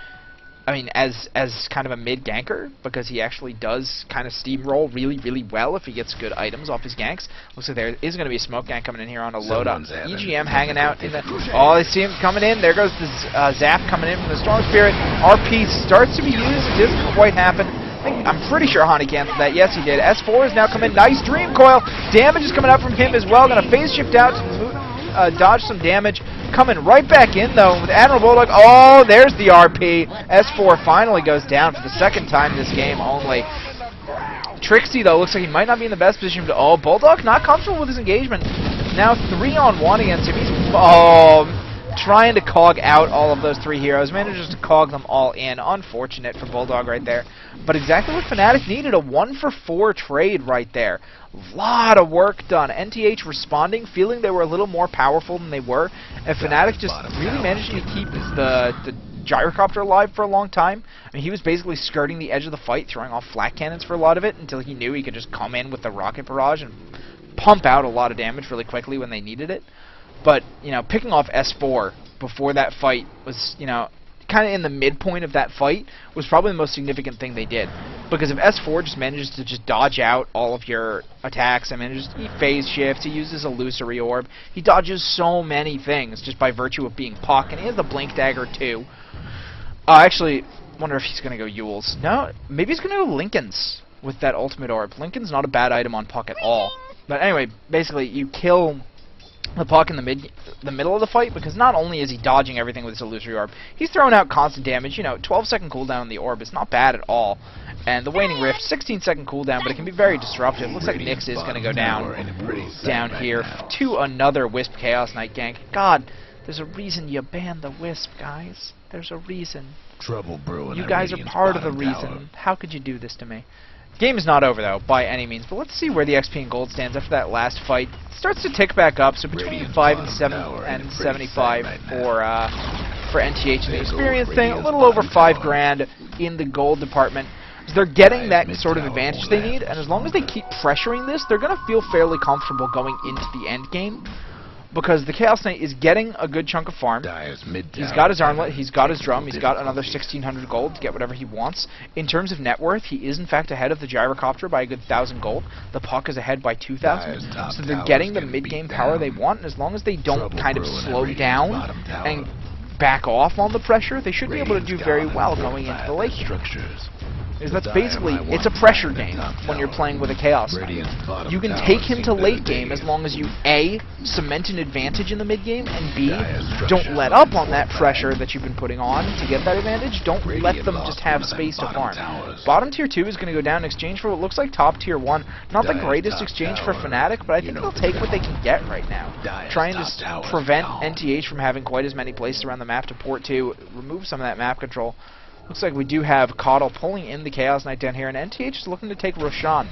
I mean, as kind of a mid-ganker, because he actually does kind of steamroll really well if he gets good items off his ganks. Looks like there is going to be a smoke gank coming in here on a Loda. EGM hanging out in the... Oh, they see him coming in. There goes the Zap coming in from the Storm Spirit. RP starts to be used. It doesn't quite happen. I'm pretty sure Hani canceled that. Yes, he did. S4 has now come in. Nice Dream Coil. Damage is coming out from him as well. Going to phase shift out to dodge some damage. Coming right back in, though, with Admiral Bulldog. Oh, there's the RP. S4 finally goes down for the second time this game only. Trixie, though, looks like he might not be in the best position to... Oh, Bulldog not comfortable with his engagement. Now 3-on-1 against him. He's... trying to cog out all of those 3 heroes. Manages to cog them all in. Unfortunate for Bulldog right there. But exactly what Fnatic needed. A 1-for-4 trade right there. Lot of work done. NTH responding, feeling they were a little more powerful than they were. And Fnatic just really managing to keep the gyrocopter alive for a long time. I mean, he was basically skirting the edge of the fight, throwing off flat cannons for a lot of it, until he knew he could just come in with the rocket barrage and pump out a lot of damage really quickly when they needed it. But, you know, picking off S4 before that fight was, you know, kind of in the midpoint of that fight was probably the most significant thing they did. Because if S4 just manages to just dodge out all of your attacks, I mean, he phase shifts, he uses Illusory Orb, he dodges so many things just by virtue of being Puck, and he has the Blink Dagger too. Actually, wonder if he's going to go Yule's. No, maybe he's going to go Lincoln's with that Ultimate Orb. Lincoln's not a bad item on Puck at all. But anyway, basically, you kill the Puck in the middle of the fight, because not only is he dodging everything with his Illusory Orb, he's throwing out constant damage. You know, 12-second cooldown on the Orb is not bad at all. And the Waning Rift, 16-second cooldown, but it can be very disruptive. Looks like Nyx is going to go down here to another Wisp Chaos Knight gank. God, there's a reason you banned the Wisp, guys. There's a reason. Trouble brewing. You guys are part of the reason. How could you do this to me? Game is not over, though, by any means, but let's see where the XP and gold stands after that last fight. It starts to tick back up, so between 5 and 75 for NTH. And the experience thing, a little over 5 grand in the gold department. So they're getting that sort of advantage they need, and as long as they keep pressuring this, they're going to feel fairly comfortable going into the end game. Because the Chaos Knight is getting a good chunk of farm. He's got his armlet, he's got his drum, he's got another 1,600 gold to get whatever he wants. In terms of net worth, he is in fact ahead of the Gyrocopter by a good 1,000 gold. The Puck is ahead by 2,000. So they're getting the mid-game power they want, and as long as they don't kind of slow down and back off on the pressure, they should be able to do very well going into the late game. is that's basically, it's a pressure game when you're playing with a Chaos Knight. You can take him to late game as long as you A, cement an advantage in the mid game, and B, don't let up on that pressure that you've been putting on to get that advantage. Don't let them just have space to farm. Bottom tier 2 is going to go down in exchange for what looks like top tier 1. Not the greatest exchange for Fnatic, but I think they'll take what they can get right now. Trying to prevent NTH from having quite as many places around the map to port to, remove some of that map control. Looks like we do have Caudle pulling in the Chaos Knight down here, and NTH is looking to take Roshan.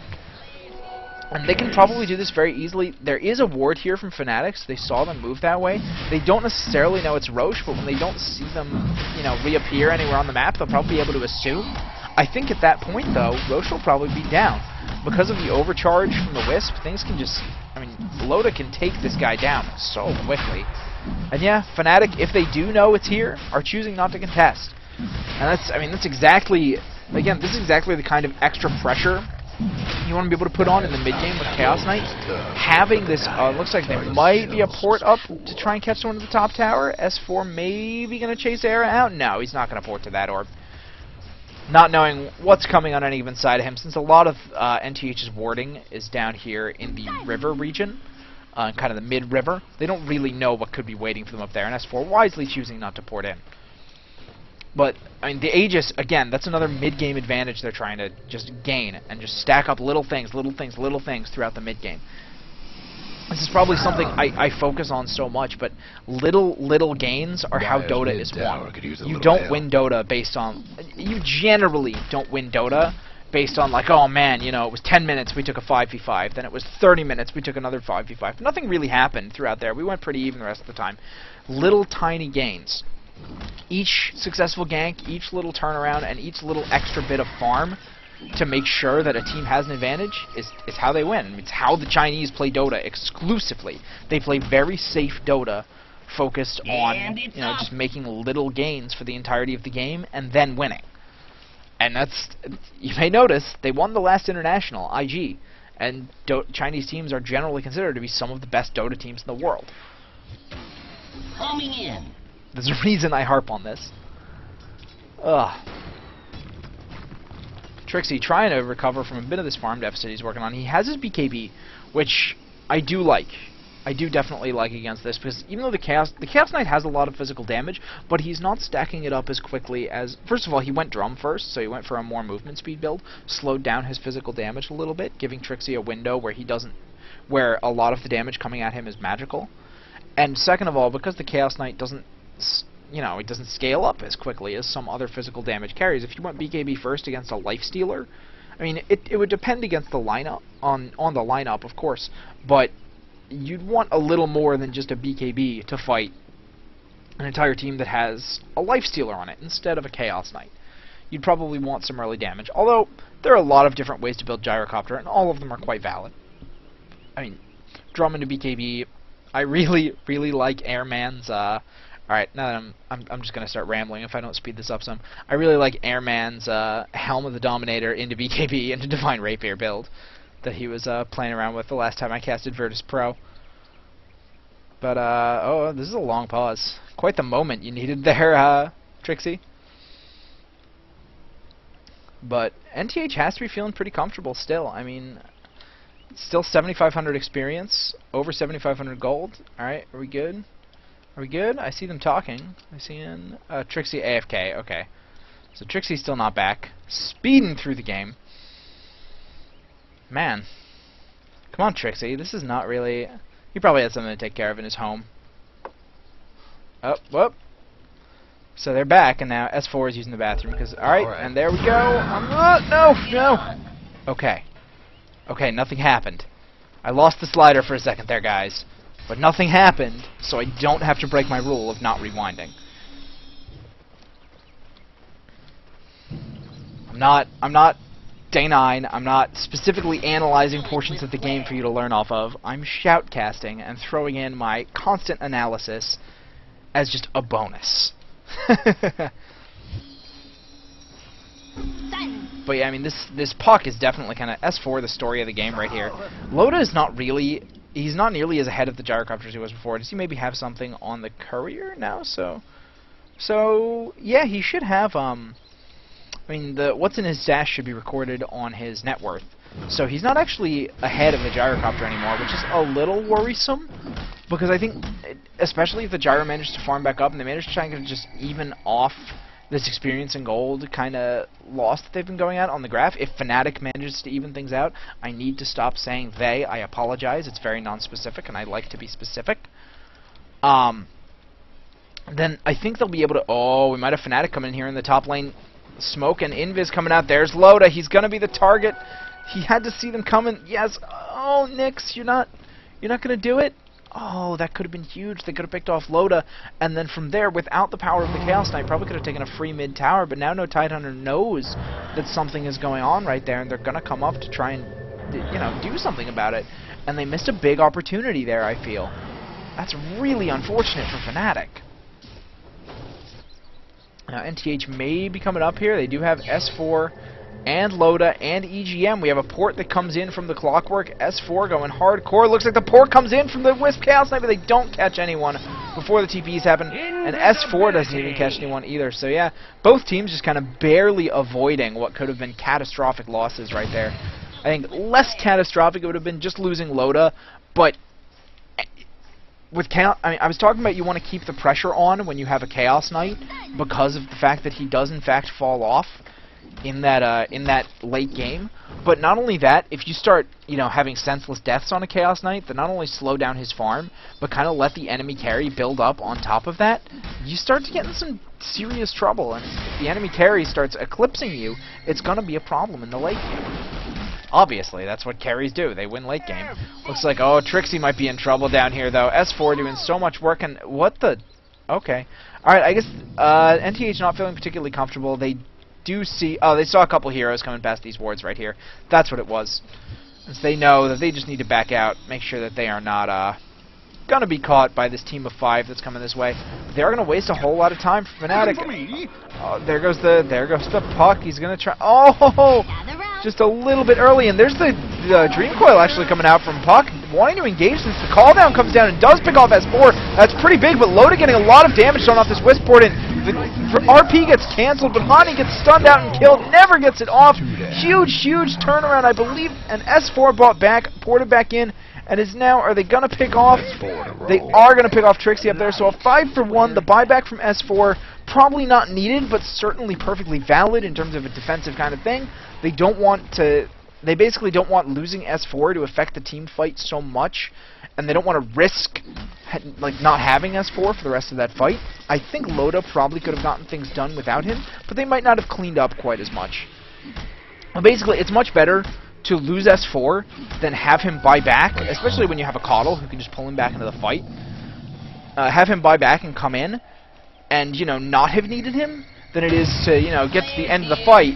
And they can probably do this very easily. There is a ward here from Fnatic, so they saw them move that way. They don't necessarily know it's Roche, but when they don't see them, you know, reappear anywhere on the map, they'll probably be able to assume. I think at that point, though, Roche will probably be down. Because of the overcharge from the Wisp, things can just... I mean, Lota can take this guy down so quickly. And yeah, Fnatic, if they do know it's here, are choosing not to contest. And that's, I mean, that's exactly, again, this is exactly the kind of extra pressure you want to be able to put on in the mid game with Chaos Knight. Having this, looks like there might be a port up to try and catch someone at the top tower. S4 maybe going to chase Era out. No, he's not going to port to that orb. Not knowing what's coming on any given side of him, since a lot of NTH's warding is down here in the river region, kind of the mid-river. They don't really know what could be waiting for them up there, and S4 wisely choosing not to port in. But, I mean, the Aegis, again, that's another mid-game advantage they're trying to just gain, and just stack up little things throughout the mid-game. This is probably something I focus on so much, but little gains are how Dota is won. You don't win Dota based on... You generally don't win Dota based on, like, oh man, you know, it was 10 minutes, we took a 5v5, then it was 30 minutes, we took another 5v5. Nothing really happened throughout there. We went pretty even the rest of the time. Little tiny gains. Each successful gank, each little turnaround, and each little extra bit of farm to make sure that a team has an advantage is how they win. It's how the Chinese play Dota exclusively. They play very safe Dota, focused on, you know, just making little gains for the entirety of the game and then winning. And that's, you may notice, they won the last international, IG, and Chinese teams are generally considered to be some of the best Dota teams in the world. Coming in. There's a reason I harp on this. Ugh. Trixie trying to recover from a bit of this farm deficit he's working on. He has his BKB, which I do like. I do definitely like against this, because even though the Chaos Knight has a lot of physical damage, but he's not stacking it up as quickly as... First of all, he went Drum first, so he went for a more movement speed build, slowed down his physical damage a little bit, giving Trixie a window where he doesn't... where a lot of the damage coming at him is magical. And second of all, because the Chaos Knight doesn't... you know, it doesn't scale up as quickly as some other physical damage carries. If you went BKB first against a Lifestealer, I mean, it would depend against the lineup, on the lineup, of course, but you'd want a little more than just a BKB to fight an entire team that has a Lifestealer on it instead of a Chaos Knight. You'd probably want some early damage, although there are a lot of different ways to build Gyrocopter, and all of them are quite valid. I mean, Drum into BKB, I really like Airman's, alright, now that I'm just going to start rambling if I don't speed this up some. I really like Airman's Helm of the Dominator into BKB into Divine Rapier build that he was playing around with the last time I casted Virtus Pro. But, oh, this is a long pause. Quite the moment you needed there, Trixie. But NTH has to be feeling pretty comfortable still. I mean, still 7,500 experience, over 7,500 gold. Alright, are we good? Are we good? I see them talking. I see Trixie AFK. Okay. So Trixie's still not back. Speeding through the game. Man. Come on, Trixie. This is not really... He probably had something to take care of in his home. Oh, whoop. So they're back, and now S4 is using the bathroom. Because Alright, and there we go. No! Okay. Okay, nothing happened. I lost the slider for a second there, guys. But nothing happened, so I don't have to break my rule of not rewinding. I'm not Day 9, I'm not specifically analyzing portions of the game for you to learn off of. I'm shoutcasting and throwing in my constant analysis as just a bonus. But yeah, I mean, this puck is definitely kind of S4, the story of the game right here. Lota is not really... He's not nearly as ahead of the Gyrocopter as he was before. Does he maybe have something on the Courier now? So yeah, he should have I mean, the what's in his stash should be recorded on his net worth. So he's not actually ahead of the gyrocopter anymore, which is a little worrisome, because I think, especially if the gyro manages to farm back up and they manage to try and just even off this experience and gold kind of loss that they've been going at on the graph. If Fnatic manages to even things out, I need to stop saying they. I apologize. It's very non-specific, and I like to be specific. Then I think they'll be able to... Oh, we might have Fnatic come in here in the top lane. Smoke and Invis coming out. There's Loda. He's going to be the target. He had to see them coming. Yes. Oh, Nyx, you're not going to do it? Oh, that could have been huge. They could have picked off Loda, and then from there, without the power of the Chaos Knight, probably could have taken a free mid tower, but now No Tidehunter knows that something is going on right there, and they're going to come up to try and, you know, do something about it. And they missed a big opportunity there, I feel. That's really unfortunate for Fnatic. Now, NTH may be coming up here. They do have S4 and Loda and EGM. We have a port that comes in from the Clockwork. S4 going hardcore. Looks like the port comes in from the Wisp Chaos Knight, but they don't catch anyone before the TPs happen. And S4 doesn't even catch anyone either. So yeah, both teams just kind of barely avoiding what could have been catastrophic losses right there. I think less catastrophic it would have been just losing Loda, but with Chaos, I mean, I was talking about you want to keep the pressure on when you have a Chaos Knight because of the fact that he does in fact fall off in that late game. But not only that, if you start, you know, having senseless deaths on a Chaos Knight that not only slow down his farm, but kind of let the enemy carry build up on top of that, you start to get in some serious trouble. And if the enemy carry starts eclipsing you, it's going to be a problem in the late game. Obviously, that's what carries do. They win late game. Looks like, oh, Trixie might be in trouble down here, though. S4 doing so much work, and what the... Okay. Alright, I guess NTH not feeling particularly comfortable. They do see... Oh, they saw a couple heroes coming past these wards right here. That's what it was. As they know that they just need to back out, make sure that they are not going to be caught by this team of 5 that's coming this way. But they are going to waste a whole lot of time for Fnatic. Oh, there goes the puck. He's going to try... Oh! Just a little bit early, and there's the Dream Coil actually coming out from Puck, wanting to engage since the call down comes down and does pick off S4. That's pretty big, but Loda getting a lot of damage done off this Wisp port, and the RP gets cancelled, but Hani gets stunned out and killed, never gets it off. Huge turnaround, I believe, and S4 brought back, ported back in, and is now, are they going to pick off? They are going to pick off Trixie up there, so a 5-for-1, the buyback from S4, probably not needed, but certainly perfectly valid in terms of a defensive kind of thing. They don't want to... They basically don't want losing S4 to affect the team fight so much, and they don't want to risk like not having S4 for the rest of that fight. I think Loda probably could have gotten things done without him, but they might not have cleaned up quite as much. Well, basically, it's much better to lose S4 than have him buy back, especially when you have a Coddle who can just pull him back into the fight. Have him buy back and come in, and, you know, not have needed him, than it is to, you know, get to the end of the fight,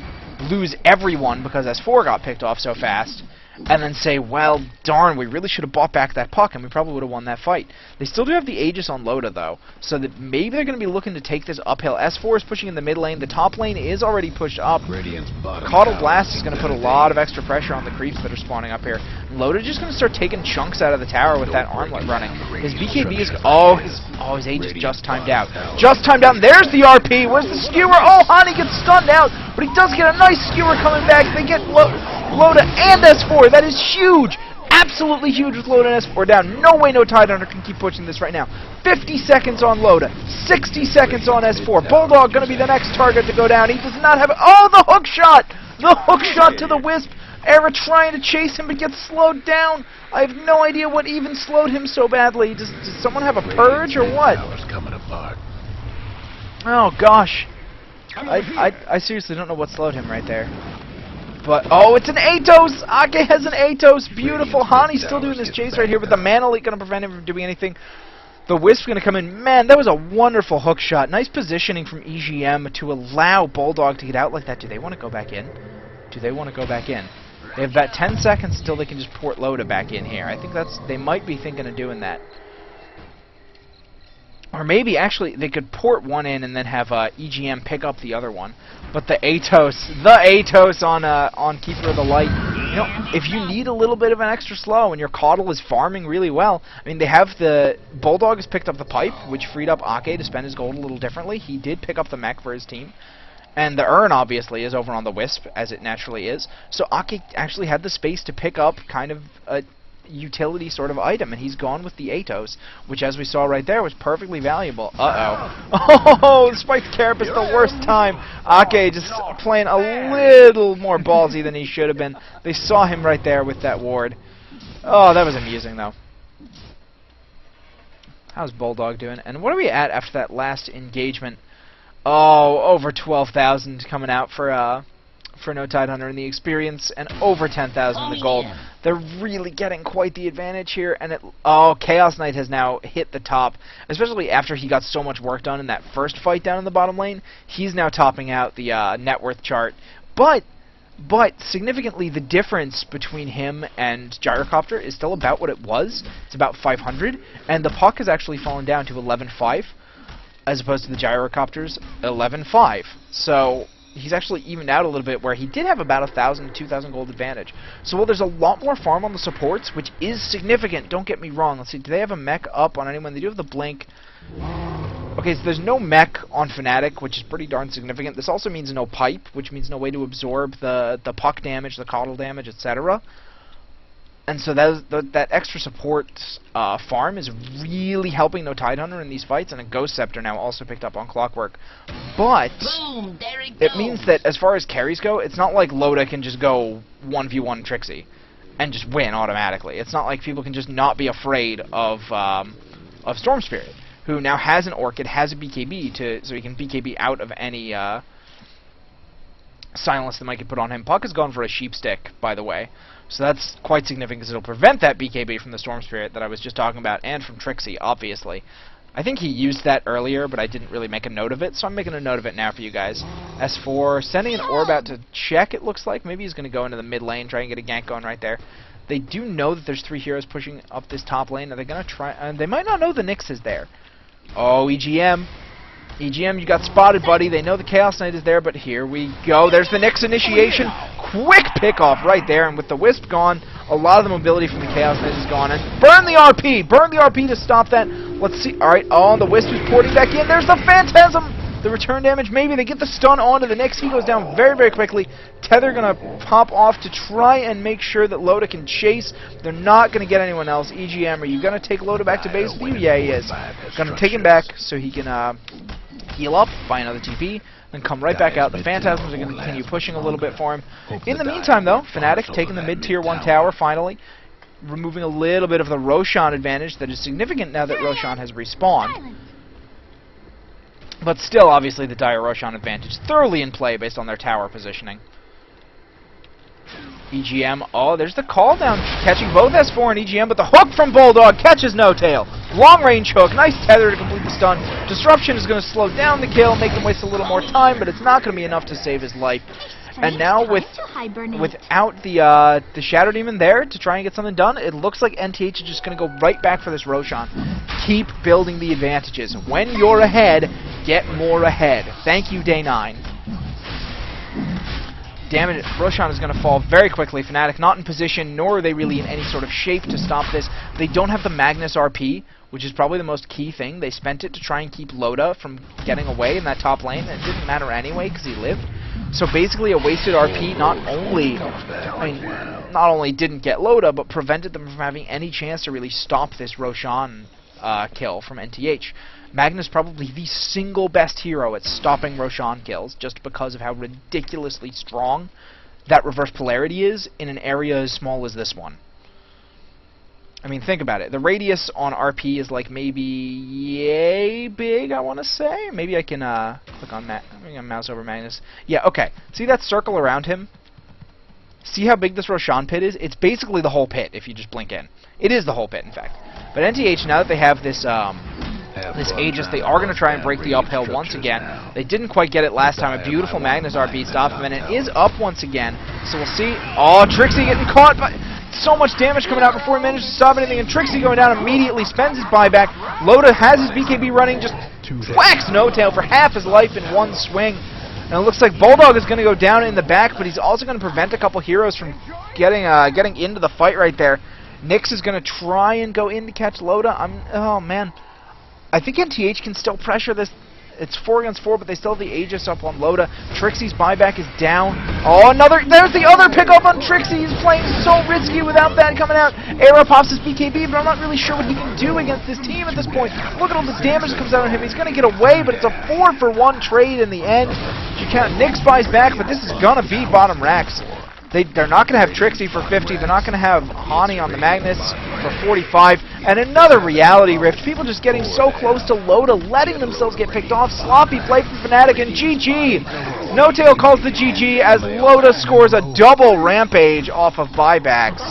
lose everyone because S4 got picked off so fast, and then say, well, darn, we really should have bought back that puck, and we probably would have won that fight. They still do have the Aegis on Loda, though, so that maybe they're going to be looking to take this uphill. S4 is pushing in the mid lane. The top lane is already pushed up. Coddle Blast is going to put a lot of extra pressure on the creeps that are spawning up here. Loda just going to start taking chunks out of the tower with that armlet running. His BKB is... Oh, his Aegis just timed out. Just timed out, and there's the RP. Where's the skewer? Oh, Hani gets stunned out, but he does get a nice skewer coming back. They get Loda and S4. That is huge. Absolutely huge with Loda and S4 down. No way No Tidehunter can keep pushing this right now. 50 seconds on Loda. 60 seconds on S4. Bulldog going to be the next target to go down. He does not have... Oh, the hook shot! The hook shot to the Wisp. Era trying to chase him but gets slowed down. I have no idea what even slowed him so badly. Does someone have a purge or what? Oh, gosh. I seriously don't know what slowed him right there. But, oh, it's an Atos! Ake has an Atos! Beautiful! Hani's still doing this chase right here, but the Mana Leak going to prevent him from doing anything. The Wisp's going to come in. Man, that was a wonderful hook shot. Nice positioning from EGM to allow Bulldog to get out like that. Do they want to go back in? Do they want to go back in? They have about 10 seconds until they can just port Loda back in here. I think they might be thinking of doing that. Or maybe, actually, they could port one in and then have EGM pick up the other one. But the Atos on Keeper of the Light. You know, if you need a little bit of an extra slow and your Coddle is farming really well, I mean, they have the... Bulldog has picked up the pipe, which freed up Ake to spend his gold a little differently. He did pick up the mech for his team. And the urn, obviously, is over on the Wisp, as it naturally is. So Ake actually had the space to pick up kind of a utility sort of item, and he's gone with the Atos, which, as we saw right there, was perfectly valuable. Uh-oh. Oh, Spike Carapace, the worst time. Ake just playing a little more ballsy than he should have been. They saw him right there with that ward. Oh, that was amusing, though. How's Bulldog doing? And what are we at after that last engagement? Oh, over 12,000 coming out for No Tidehunter in the experience, and over 10,000 in the gold. They're really getting quite the advantage here, and Chaos Knight has now hit the top, especially after he got so much work done in that first fight down in the bottom lane. He's now topping out the net worth chart, but significantly the difference between him and Gyrocopter is still about what it was. It's about 500, and the puck has actually fallen down to 11.5, as opposed to the Gyrocopter's 11.5. So he's actually evened out a little bit, where he did have about 1,000 to 2,000 gold advantage. So while there's a lot more farm on the supports, which is significant, don't get me wrong. Let's see, do they have a mech up on anyone? They do have the blink. Okay, so there's no mech on Fnatic, which is pretty darn significant. This also means no pipe, which means no way to absorb the puck damage, the coddle damage, etc. And so that extra support farm is really helping No Tidehunter in these fights, and a Ghost Scepter now also picked up on Clockwork. But Boom, there it means that as far as carries go, it's not like Loda can just go 1v1 Trixie and just win automatically. It's not like people can just not be afraid of Storm Spirit, who now has an Orchid, has a BKB, so he can BKB out of any silence that might get put on him. Puck has gone for a Sheep Stick, by the way. So that's quite significant, because it'll prevent that BKB from the Storm Spirit that I was just talking about, and from Trixie, obviously. I think he used that earlier, but I didn't really make a note of it, so I'm making a note of it now for you guys. As for sending an orb out to check, it looks like. Maybe he's going to go into the mid lane, try and get a gank going right there. They do know that there's 3 heroes pushing up this top lane. Are they going to try? They might not know the Nyx is there. Oh, EGM. EGM, you got spotted, buddy. They know the Chaos Knight is there, but here we go. There's the Nyx initiation. Quick pickoff right there, and with the Wisp gone, a lot of the mobility from the Chaos Knight is gone. And burn the RP! Burn the RP to stop that. Let's see. Alright, the Wisp is porting back in. There's the Phantasm! The return damage, maybe they get the stun onto the Nyx. He goes down very, very quickly. Tether going to pop off to try and make sure that Loda can chase. They're not going to get anyone else. EGM, are you going to take Loda back to base with you? Yeah, he is. Going to take him back so he can heal up, buy another TP, then come right back out. The Phantasms are going to continue pushing a little bit for him. In the meantime, though, Fnatic taking the mid-tier 1 tower, finally, removing a little bit of the Roshan advantage that is significant now that Roshan has respawned. But still, obviously, the dire Roshan advantage thoroughly in play based on their tower positioning. EGM, there's the call down, catching both S4 and EGM, but the hook from Bulldog catches No Tail. Long range hook, nice tether to complete the stun. Disruption is going to slow down the kill, make him waste a little more time, but it's not going to be enough to save his life. And now without the Shadow Demon there to try and get something done, it looks like NTH is just going to go right back for this Roshan. Keep building the advantages. When you're ahead, get more ahead. Thank you, Day 9. Damn it, Roshan is going to fall very quickly. Fnatic not in position, nor are they really in any sort of shape to stop this. They don't have the Magnus RP, which is probably the most key thing. They spent it to try and keep Loda from getting away in that top lane, and it didn't matter anyway because he lived. So basically a wasted RP not only didn't get Loda, but prevented them from having any chance to really stop this Roshan kill from NTH. Magnus probably the single best hero at stopping Roshan kills, just because of how ridiculously strong that reverse polarity is in an area as small as this one. I mean, think about it. The radius on RP is like maybe yay big, I want to say. Maybe I can click on that. I'm going to mouse over Magnus. Yeah, okay. See that circle around him? See how big this Roshan pit is? It's basically the whole pit if you just blink in. It is the whole pit, in fact. But NTH, now that they have this Aegis, they are going to try and break the uphill once again. They didn't quite get it last time. A beautiful Magnus RP stopped him, and it is up once again. So we'll see. Trixie getting caught by so much damage coming out before he managed to stop anything, and Trixie going down immediately, spends his buyback. Loda has his BKB running, just whacks No Tail for half his life in one swing. And it looks like Bulldog is going to go down in the back, but he's also going to prevent a couple heroes from getting into the fight right there. Nyx is going to try and go in to catch Loda. Oh, man. I think NTH can still pressure this It's 4 against 4, but they still have the Aegis up on Loda. Trixie's buyback is down. Oh, there's the other pickup on Trixie. He's playing so risky without that coming out. Era pops his BKB, but I'm not really sure what he can do against this team at this point. Look at all the damage that comes out on him. He's going to get away, but it's a 4-for-1 trade in the end. You count Nyx buys back, but this is going to be bottom racks. They're not going to have Trixie for 50. They're not going to have Hani on the Magnus for 45. And another reality rift. People just getting so close to Loda, letting themselves get picked off. Sloppy play from Fnatic, and GG. No Tail calls the GG as Loda scores a double rampage off of buybacks.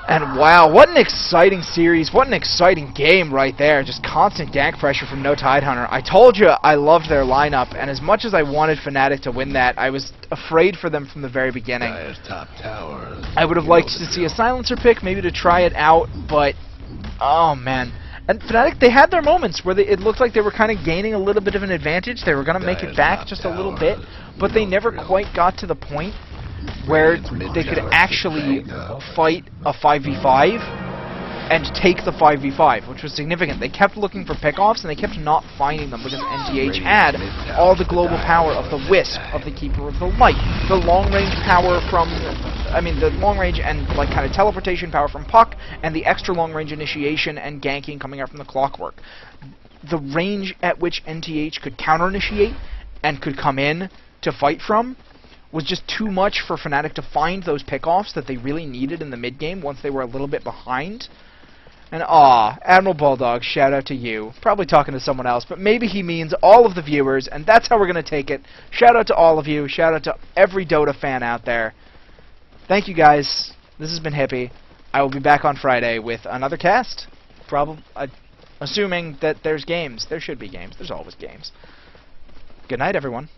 And wow, what an exciting series. What an exciting game right there. Just constant gank pressure from No Tidehunter. I told you I loved their lineup, and as much as I wanted Fnatic to win that, I was afraid for them from the very beginning. Top towers. I would have liked to see a silencer pick, maybe to try it out, but oh man. And Fnatic, they had their moments where it looked like they were kind of gaining a little bit of an advantage. They were going to make it back just a little bit, but they never quite got to the point where they could actually fight a 5v5 and take the 5v5, which was significant. They kept looking for pickoffs, and they kept not finding them because NTH had all the global power of the Wisp, of the Keeper of the Light, the long-range power from, the long-range and like kind of teleportation power from Puck, and the extra long-range initiation and ganking coming out from the Clockwork. The range at which NTH could counter-initiate and could come in to fight from was just too much for Fnatic to find those pickoffs that they really needed in the mid-game once they were a little bit behind. And Admiral Bulldog, shout out to you. Probably talking to someone else, but maybe he means all of the viewers, and that's how we're going to take it. Shout out to all of you. Shout out to every Dota fan out there. Thank you guys. This has been Hippie. I will be back on Friday with another cast. Probably, assuming that there's games. There should be games. There's always games. Good night, everyone.